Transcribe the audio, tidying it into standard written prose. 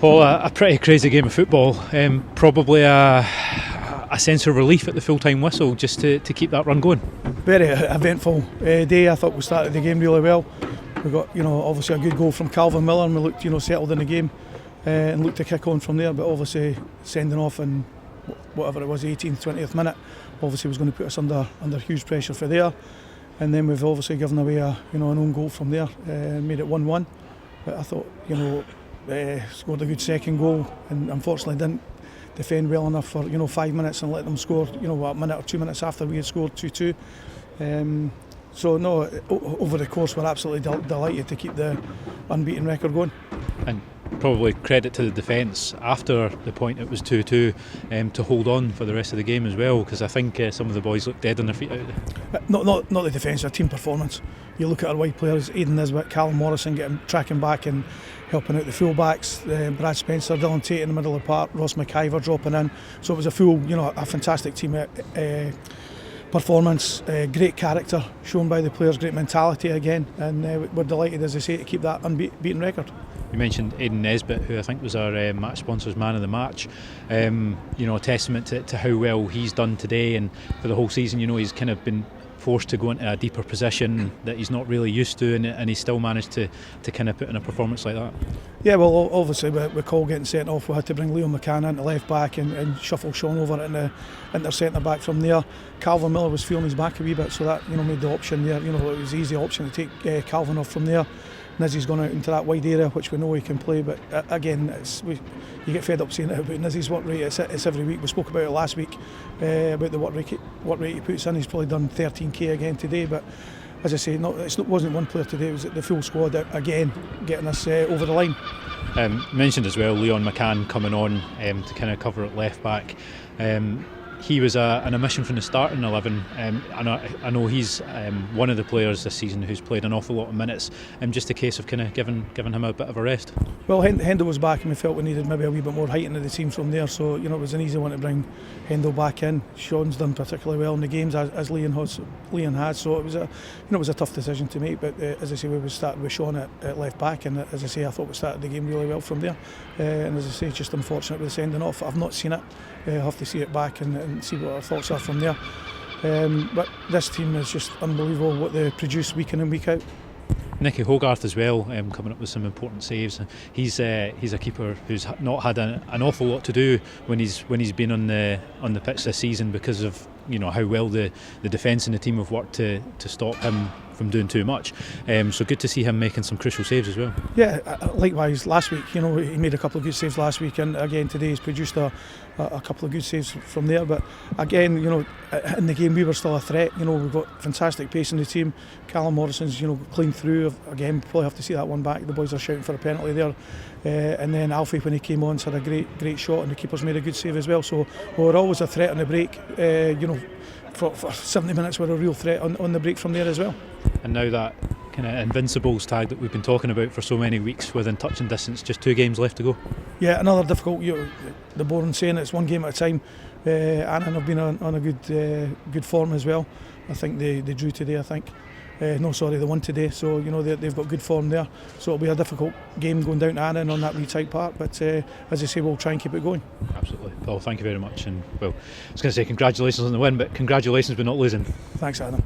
Paul, a pretty crazy game of football. Probably a sense of relief at the full-time whistle just to keep that run going. Very eventful day. I thought we started the game really well. We got, obviously a good goal from Calvin Miller, and we looked, settled in the game and looked to kick on from there. But obviously sending off in whatever it was, 18th, 20th minute, obviously was going to put us under huge pressure for there. And then we've obviously given away an own goal from there, made it 1-1. But I thought, scored a good second goal, and unfortunately didn't defend well enough for 5 minutes and let them score a minute or 2 minutes after we had scored 2-2. So no, over the course we're absolutely delighted to keep the unbeaten record going. And probably credit to the defence after the point it was 2-2 to hold on for the rest of the game as well, because I think some of the boys looked dead on their feet out there. Not the defence, our team performance. You look at our wide players, Aidan Nisbet, Callum Morrison tracking back and helping out the full-backs, Brad Spencer, Dylan Tate in the middle of the park, Ross McIver dropping in. So it was a fantastic team performance, great character shown by the players, great mentality again, and we're delighted, as I say, to keep that unbeaten record. You mentioned Aidan Nisbet, who I think was our match sponsor's man of the match. A testament to how well he's done today and for the whole season. He's kind of been forced to go into a deeper position that he's not really used to, and he still managed to kind of put in a performance like that. Yeah, well, obviously with Cole getting sent off, we had to bring Leo McCann into left back and shuffle Sean over into centre back from there. Calvin Miller was feeling his back a wee bit, so that made the option there. It was an easy option to take Calvin off from there. Nizzy's gone out into that wide area, which we know he can play, but again, you get fed up seeing it about Nizzy's work rate. It's every week. We spoke about it last week about the work rate he puts in. He's probably done 13k again today, but as I say, it wasn't one player today. It was the full squad again getting us over the line. Mentioned as well Leon McCann coming on to kind of cover at left back. He was an omission from the starting 11. I know he's one of the players this season who's played an awful lot of minutes. Just a case of kind of giving him a bit of a rest. Well, Hendo was back, and we felt we needed maybe a wee bit more height into the team from there. So it was an easy one to bring Hendo back in. Sean's done particularly well in the games as Leon has. So it was a tough decision to make. But as I say, we started with Sean at left back, and as I say, I thought we started the game really well from there. And as I say, just unfortunate with the sending off. I've not seen it. I'll have to see it back and see what our thoughts are from there. But this team is just unbelievable what they produce week in and week out. Nicky Hogarth as well, coming up with some important saves. He's a keeper who's not had an awful lot to do when he's been on the pitch this season, because of how well the defence and the team have worked to stop him from doing too much. So good to see him making some crucial saves as well. Yeah, likewise last week, he made a couple of good saves last week, and again today he's produced a couple of good saves from there. But again, in the game we were still a threat. We've got fantastic pace in the team. Callum Morrison's clean through. Again, probably have to see that one back. The boys are shouting for a penalty there. And then Alfie, when he came on, had a great shot, and the keeper's made a good save as well. So we're always a threat on the break. For 70 minutes we're a real threat on the break from there as well. And now that kind of Invincibles tag that we've been talking about for so many weeks, within touching distance, just 2 games left to go. Yeah, another difficult, the boring saying, it's one game at a time. Annan have been on a good form as well. I think they drew today, they won today, so they've got good form there. So it'll be a difficult game going down to Annan on that wee tight part, but as I say, we'll try and keep it going. Absolutely. Paul, thank you very much, and I was going to say congratulations on the win, but congratulations for not losing. Thanks, Adam.